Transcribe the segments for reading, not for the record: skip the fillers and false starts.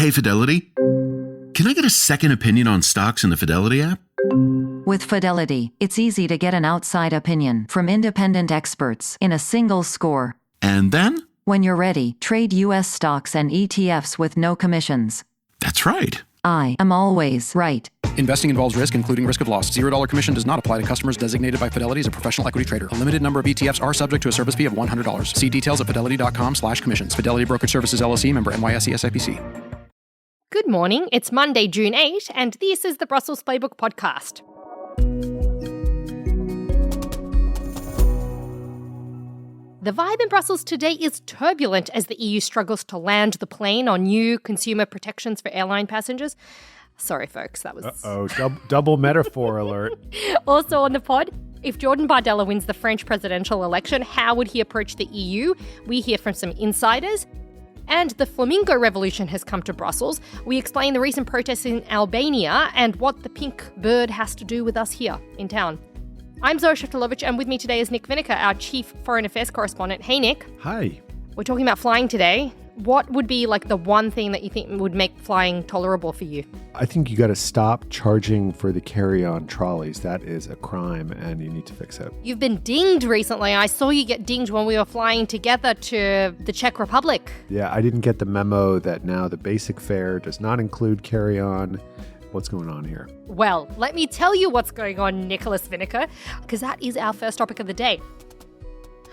Hey, Fidelity. Can I get a second opinion on stocks in the Fidelity app? With Fidelity, it's easy to get an outside opinion from independent experts in a single score. And then? When you're ready, trade U.S. stocks and ETFs with no commissions. That's right. I am always right. Investing involves risk, including risk of loss. $0 commission does not apply to customers designated by Fidelity as a professional equity trader. A limited number of ETFs are subject to a service fee of $100. See details at fidelity.com/commissions. Fidelity Brokerage Services, LLC, member NYSE SIPC. Good morning. It's Monday, June 8, and this is the Brussels Playbook podcast. The vibe in Brussels today is turbulent as the EU struggles to land the plane on new consumer protections for airline passengers. Sorry, folks, that was... Double metaphor alert. Also on the pod, if Jordan Bardella wins the French presidential election, how would he approach the EU? We hear from some insiders. And the flamingo revolution has come to Brussels. We explain the recent protests in Albania and what the pink bird has to do with us here in town. I'm Zoya, and with me today is Nick Vineker, our chief foreign affairs correspondent. Hey, Nick. Hi. We're talking about flying today. What would be like the one thing that you think would make flying tolerable for you? I think you got to stop charging for the carry-on trolleys. That is a crime, and you need to fix it. You've been dinged recently. I saw you get dinged when we were flying together to the Czech Republic. Yeah, I didn't get the memo that now the basic fare does not include carry-on. What's going on here? Well, let me tell you what's going on, Nicholas Vineker, because that is our first topic of the day.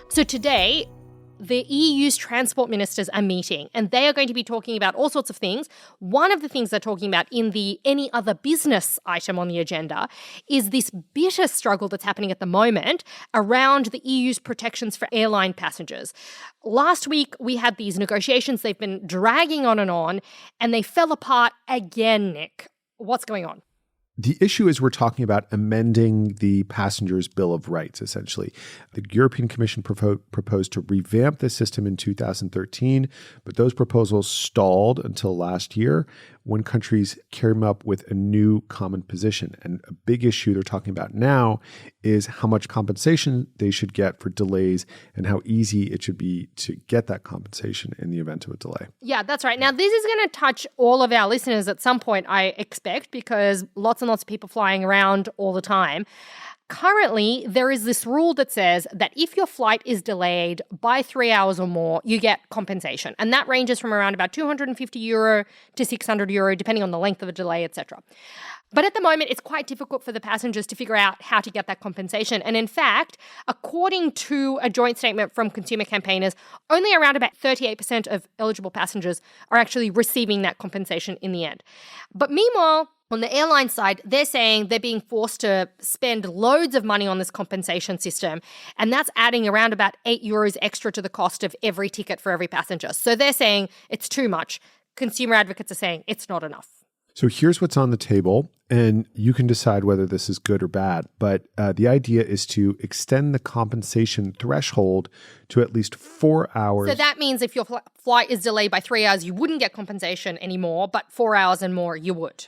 So today, the EU's transport ministers are meeting, and they are going to be talking about all sorts of things. One of the things they're talking about in the any other business item on the agenda is this bitter struggle that's happening at the moment around the EU's protections for airline passengers. Last week, we had these negotiations. They've been dragging on, and they fell apart again, Nick. What's going on? The issue is we're talking about amending the passenger's Bill of Rights, essentially. The European Commission proposed to revamp the system in 2013, but those proposals stalled until last year when countries came up with a new common position. And a big issue they're talking about now is how much compensation they should get for delays and how easy it should be to get that compensation in the event of a delay. Yeah, that's right. Now, this is going to touch all of our listeners at some point, I expect, because lots and lots of people flying around all the time. Currently, there is this rule that says that if your flight is delayed by 3 hours or more, you get compensation. And that ranges from around about €250 to €600, depending on the length of the delay, etc. But at the moment, it's quite difficult for the passengers to figure out how to get that compensation. And in fact, according to a joint statement from consumer campaigners, only around about 38% of eligible passengers are actually receiving that compensation in the end. But meanwhile, on the airline side, they're saying they're being forced to spend loads of money on this compensation system, and that's adding around about €8 extra to the cost of every ticket for every passenger. So they're saying it's too much. Consumer advocates are saying it's not enough. So here's what's on the table, and you can decide whether this is good or bad. But the idea is to extend the compensation threshold to at least 4 hours. So that means if your flight is delayed by 3 hours, you wouldn't get compensation anymore, but 4 hours and more, you would.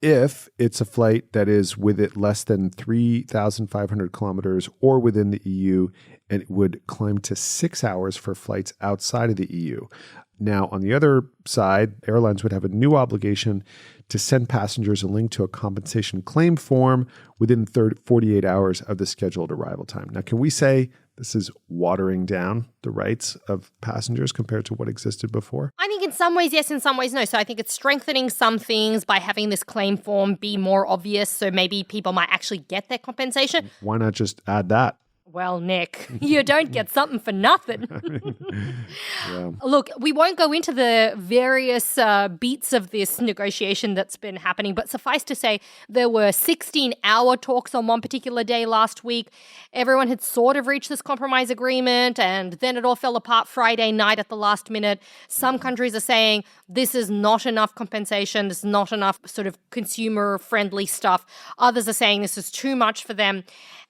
If it's a flight that is with it less than 3,500 kilometers or within the EU, and it would climb to 6 hours for flights outside of the EU. Now, on the other side, airlines would have a new obligation to send passengers a link to a compensation claim form within 48 hours of the scheduled arrival time. Now, can we say this is watering down the rights of passengers compared to what existed before? I think in some ways, yes, in some ways, no. So I think it's strengthening some things by having this claim form be more obvious, so maybe people might actually get their compensation. Why not just add that? Well, Nick, you don't get something for nothing. Yeah. Look, we won't go into the various beats of this negotiation that's been happening, but suffice to say, there were 16-hour talks on one particular day last week. Everyone had sort of reached this compromise agreement, and then it all fell apart Friday night at the last minute. Some countries are saying this is not enough compensation, this is not enough sort of consumer-friendly stuff. Others are saying this is too much for them.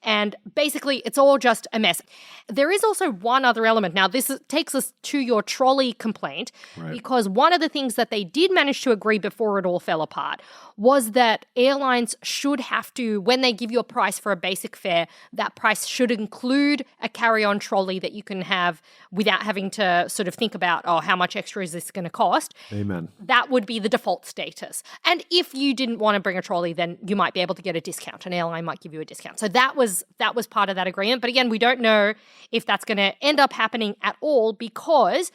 And basically, it's all just a mess. There is also one other element. Now, takes us to your trolley complaint, because one of the things that they did manage to agree before it all fell apart was that airlines should have to, when they give you a price for a basic fare, that price should include a carry-on trolley that you can have without having to sort of think about, oh, how much extra is this going to cost? Amen. That would be the default status. And if you didn't want to bring a trolley, then you might be able to get a discount. An airline might give you a discount. So that was part of that agreement. But again, we don't know if that's going to end up happening at all, because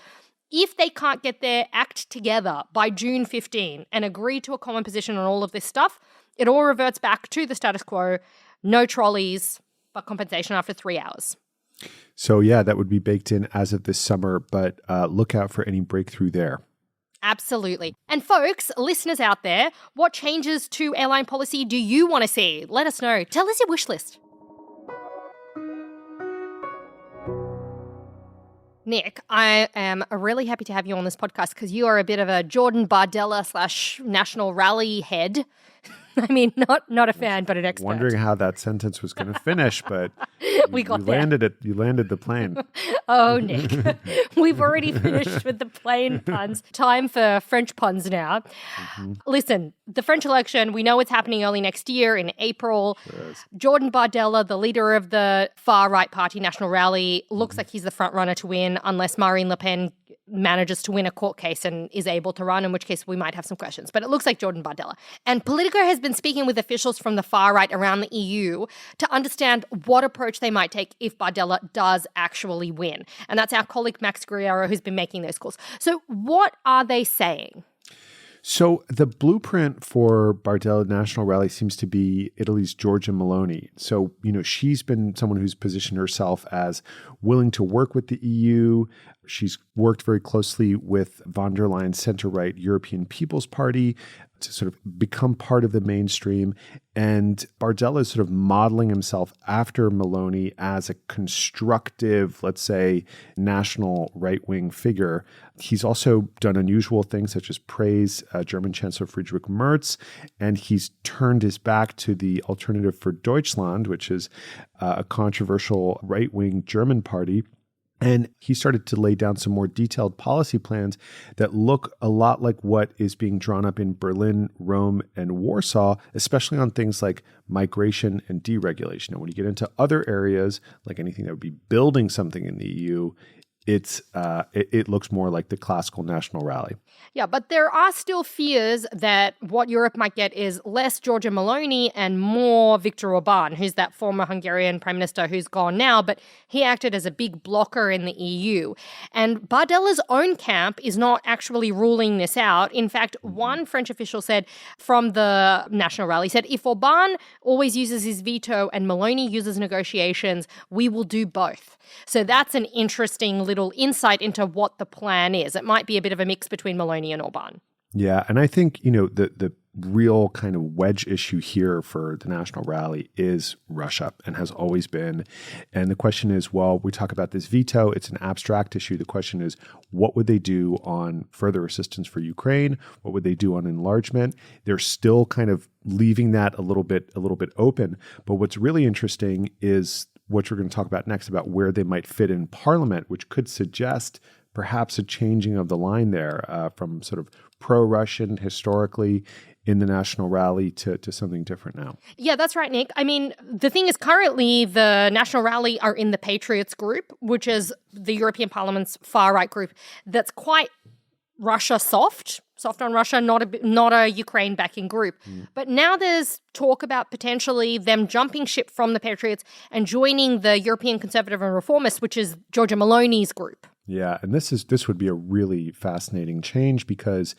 if they can't get their act together by June 15 and agree to a common position on all of this stuff, it all reverts back to the status quo. No trolleys, but compensation after 3 hours. So yeah, that would be baked in as of this summer, but look out for any breakthrough there. Absolutely. And folks, listeners out there, what changes to airline policy do you want to see? Let us know. Tell us your wish list. Nick, I am really happy to have you on this podcast because you are a bit of a Jordan Bardella / National Rally head. I mean, not a fan, but an expert. Wondering how that sentence was going to finish, but we got you there. landed it. You landed the plane. Oh, Nick, we've already finished with the plane puns. Time for French puns now. Listen, the French election, we know it's happening early next year in April. Yes. Jordan Bardella, the leader of the far-right party National Rally, looks like he's the front runner to win unless Marine Le Pen manages to win a court case and is able to run, in which case we might have some questions. But it looks like Jordan Bardella. And Politico has been speaking with officials from the far right around the EU to understand what approach they might take if Bardella does actually win. And that's our colleague Max Guerriero who's been making those calls. So what are they saying? So the blueprint for Bardella National Rally seems to be Italy's Giorgia Meloni. So, she's been someone who's positioned herself as willing to work with the EU. She's worked very closely with von der Leyen's center-right European People's Party to sort of become part of the mainstream. And Bardella is sort of modeling himself after Meloni as a constructive, let's say, national right-wing figure. He's also done unusual things such as praise German Chancellor Friedrich Merz, and he's turned his back to the Alternative for Deutschland, which is a controversial right-wing German party. And he started to lay down some more detailed policy plans that look a lot like what is being drawn up in Berlin, Rome, and Warsaw, especially on things like migration and deregulation. And when you get into other areas, like anything that would be building something in the EU, it looks more like the classical national rally. Yeah, but there are still fears that what Europe might get is less Giorgia Meloni and more Viktor Orbán, who's that former Hungarian prime minister who's gone now, but he acted as a big blocker in the EU. And Bardella's own camp is not actually ruling this out. In fact, one French official said from the national rally, said, if Orbán always uses his veto and Meloni uses negotiations, we will do both. So that's an interesting little insight into what the plan is. It might be a bit of a mix between Meloni and Orbán. Yeah, and I think, the real kind of wedge issue here for the national rally is Russia and has always been. And the question is, well, we talk about this veto, it's an abstract issue. The question is, what would they do on further assistance for Ukraine? What would they do on enlargement? They're still kind of leaving that a little bit open. But what's really interesting is what we're going to talk about next, about where they might fit in parliament, which could suggest perhaps a changing of the line there from sort of pro-Russian historically in the national rally to something different now. Yeah, that's right, Nick. I mean, the thing is, currently the National Rally are in the Patriots group, which is the European Parliament's far-right group that's quite Russia soft on Russia, not a Ukraine backing group. But now there's talk about potentially them jumping ship from the Patriots and joining the European Conservative and Reformists, which is Giorgia Meloni's group. Yeah, and this would be a really fascinating change because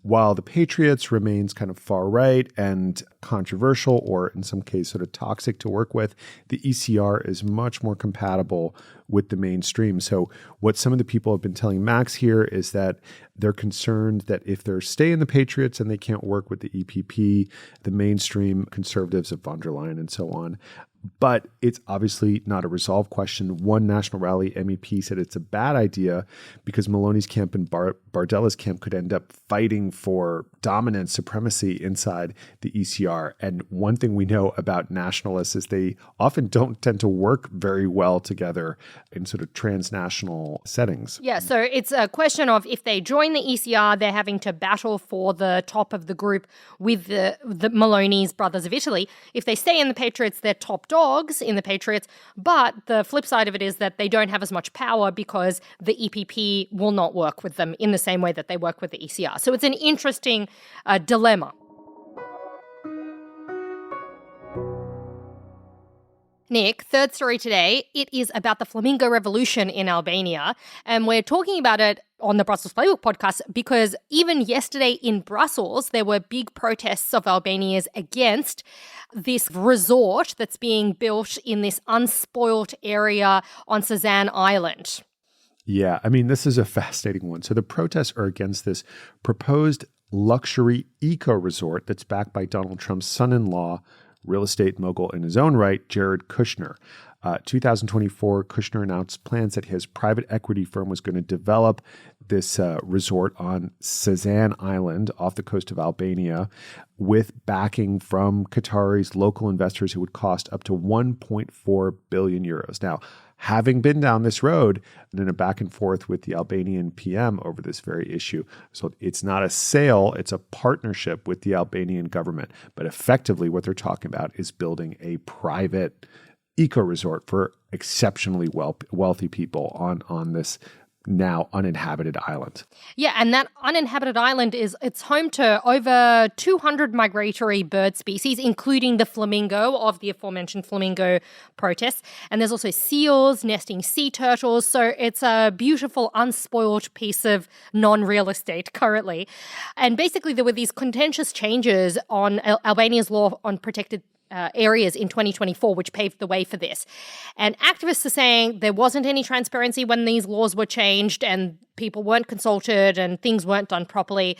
while the Patriots remains kind of far right and controversial, or in some case sort of toxic to work with, the ECR is much more compatible with the mainstream. So what some of the people have been telling Max here is that They're concerned that if they're staying the Patriots and they can't work with the EPP, the mainstream conservatives of von der Leyen and so on. But it's obviously not a resolved question. One National Rally MEP said it's a bad idea because Meloni's camp and Bardella's camp could end up fighting for dominant supremacy inside the ECR. And one thing we know about nationalists is they often don't tend to work very well together in sort of transnational settings. Yeah, so it's a question of if they join the ECR, they're having to battle for the top of the group with the Meloni's brothers of Italy. If they stay in the Patriots, they're top dogs in the Patriots. But the flip side of it is that they don't have as much power because the EPP will not work with them in the same way that they work with the ECR. So it's an interesting dilemma. Nick, third story today, it is about the flamingo revolution in Albania. And we're talking about it on the Brussels Playbook podcast because even yesterday in Brussels, there were big protests of Albanians against this resort that's being built in this unspoilt area on Sazan Island. Yeah, I mean, this is a fascinating one. So the protests are against this proposed luxury eco-resort that's backed by Donald Trump's son-in-law, real estate mogul in his own right, Jared Kushner. 2024, Kushner announced plans that his private equity firm was going to develop this resort on Sazan Island off the coast of Albania with backing from Qataris, local investors who would cost up to 1.4 billion euros. Now, having been down this road and in a back and forth with the Albanian PM over this very issue. So it's not a sale, it's a partnership with the Albanian government. But effectively what they're talking about is building a private eco-resort for exceptionally wealthy people on this now uninhabited island. Yeah, and that uninhabited island it's home to over 200 migratory bird species, including the flamingo of the aforementioned flamingo protests. And there's also seals, nesting sea turtles. So it's a beautiful, unspoiled piece of non-real estate currently. And basically there were these contentious changes on Albania's law on protected areas in 2024, which paved the way for this. And activists are saying there wasn't any transparency when these laws were changed and people weren't consulted and things weren't done properly.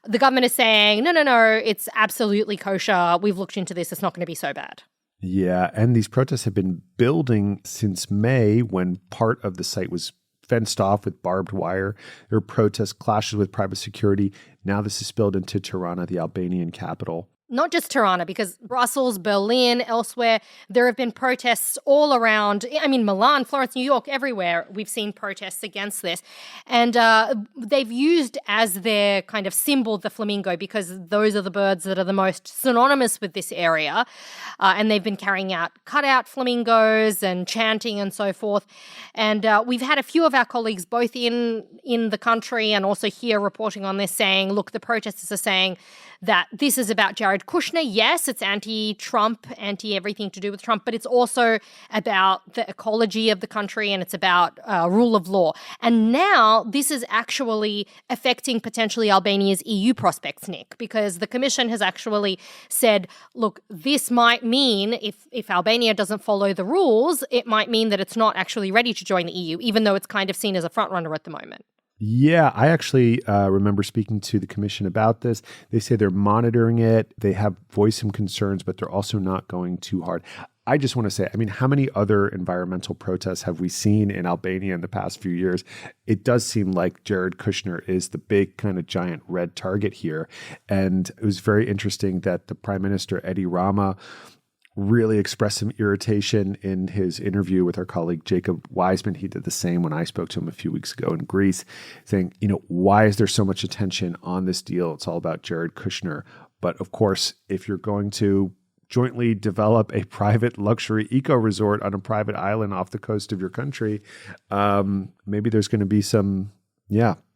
The government is saying, no, it's absolutely kosher. We've looked into this. It's not going to be so bad. Yeah, and these protests have been building since May when part of the site was fenced off with barbed wire. There were protests, clashes with private security. Now this is spilled into Tirana, the Albanian capital. Not just Tirana, because Brussels, Berlin, elsewhere, there have been protests all around. I mean, Milan, Florence, New York, everywhere we've seen protests against this. And they've used as their kind of symbol the flamingo because those are the birds that are the most synonymous with this area. And they've been carrying out cutout flamingos and chanting and so forth. And we've had a few of our colleagues both in the country and also here reporting on this saying, look, the protesters are saying that this is about Jared Kushner. Yes, it's anti-Trump, anti-everything to do with Trump, but it's also about the ecology of the country and it's about rule of law. And now this is actually affecting potentially Albania's EU prospects, Nick, because the Commission has actually said, look, this might mean if Albania doesn't follow the rules, it might mean that it's not actually ready to join the EU, even though it's kind of seen as a frontrunner at the moment. Yeah, I actually remember speaking to the commission about this. They say they're monitoring it. They have voiced some concerns, but they're also not going too hard. I just want to say, I mean, how many other environmental protests have we seen in Albania in the past few years? It does seem like Jared Kushner is the big kind of giant red target here. And it was very interesting that the Prime Minister, Edi Rama, really expressed some irritation in his interview with our colleague Jacob Weisman. He did the same when I spoke to him a few weeks ago in Greece, saying, why is there so much attention on this deal? It's all about Jared Kushner. But of course, if you're going to jointly develop a private luxury eco-resort on a private island off the coast of your country, maybe there's going to be some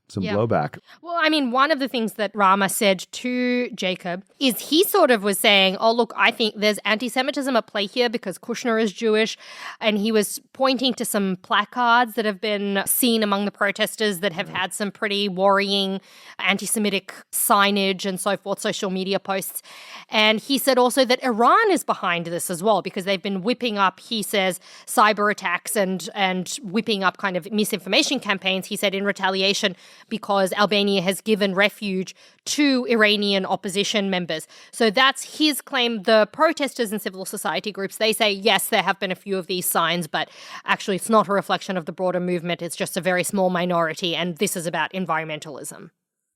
blowback. Well, I mean, one of the things that Rama said to Jacob is he sort of was saying, oh, look, I think there's anti-Semitism at play here because Kushner is Jewish. And he was pointing to some placards that have been seen among the protesters that have had some pretty worrying anti-Semitic signage and so forth, social media posts. And he said also that Iran is behind this as well because they've been whipping up, he says, cyber attacks and whipping up kind of misinformation campaigns, he said, in retaliation because Albania has given refuge to Iranian opposition members. So that's his claim. The protesters and civil society groups, they say, yes, there have been a few of these signs, but actually it's not a reflection of the broader movement. It's just a very small minority, and this is about environmentalism.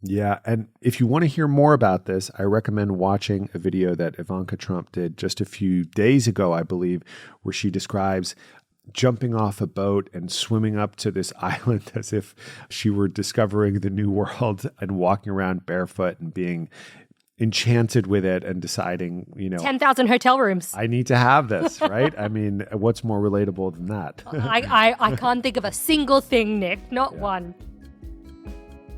Yeah, and if you want to hear more about this, I recommend watching a video that Ivanka Trump did just a few days ago, I believe, where she describes jumping off a boat and swimming up to this island as if she were discovering the new world and walking around barefoot and being enchanted with it and deciding, 10,000 hotel rooms. I need to have this, right? I mean, what's more relatable than that? I can't think of a single thing, Nick, not one.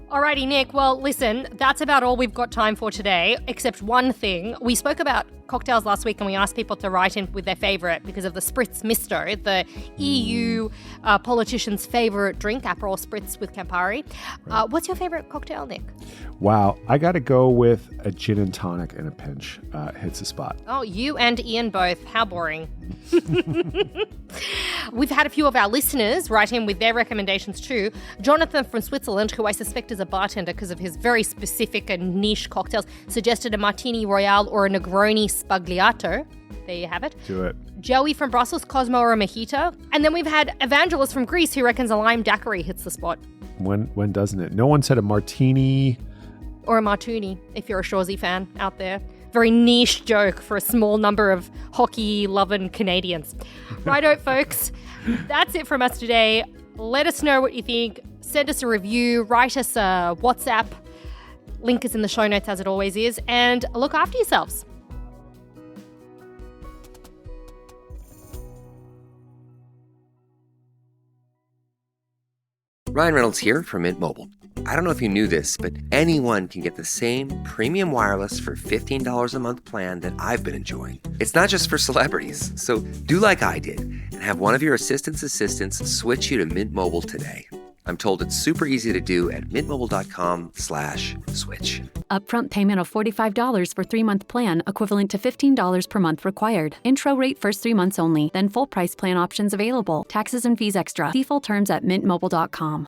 Alrighty, Nick. Well, listen, that's about all we've got time for today, except one thing. We spoke about cocktails last week and we asked people to write in with their favourite because of the Spritz Misto, the EU politician's favourite drink, Aperol Spritz with Campari. Right. What's your favourite cocktail, Nick? Wow, I got to go with a gin and tonic in a pinch. Hits the spot. Oh, you and Ian both. How boring. We've had a few of our listeners write in with their recommendations too. Jonathan from Switzerland, who I suspect is a bartender because of his very specific and niche cocktails, suggested a Martini Royale or a Negroni Spagliato. There you have it. Do it. Joey from Brussels, Cosmo or a Mojito. And then we've had Evangelist from Greece who reckons a lime daiquiri hits the spot. When doesn't it? No one said a martini. Or a martini, if you're a Shorzy fan out there. Very niche joke for a small number of hockey-loving Canadians. Righto, folks. That's it from us today. Let us know what you think. Send us a review. Write us a WhatsApp. Link is in the show notes, as it always is. And look after yourselves. Ryan Reynolds here from Mint Mobile. I don't know if you knew this, but anyone can get the same premium wireless for $15 a month plan that I've been enjoying. It's not just for celebrities. So do like I did and have one of your assistants switch you to Mint Mobile today. I'm told it's super easy to do at mintmobile.com/switch. Upfront payment of $45 for 3-month plan, equivalent to $15 per month required. Intro rate first 3 months only, then full price plan options available. Taxes and fees extra. See full terms at mintmobile.com.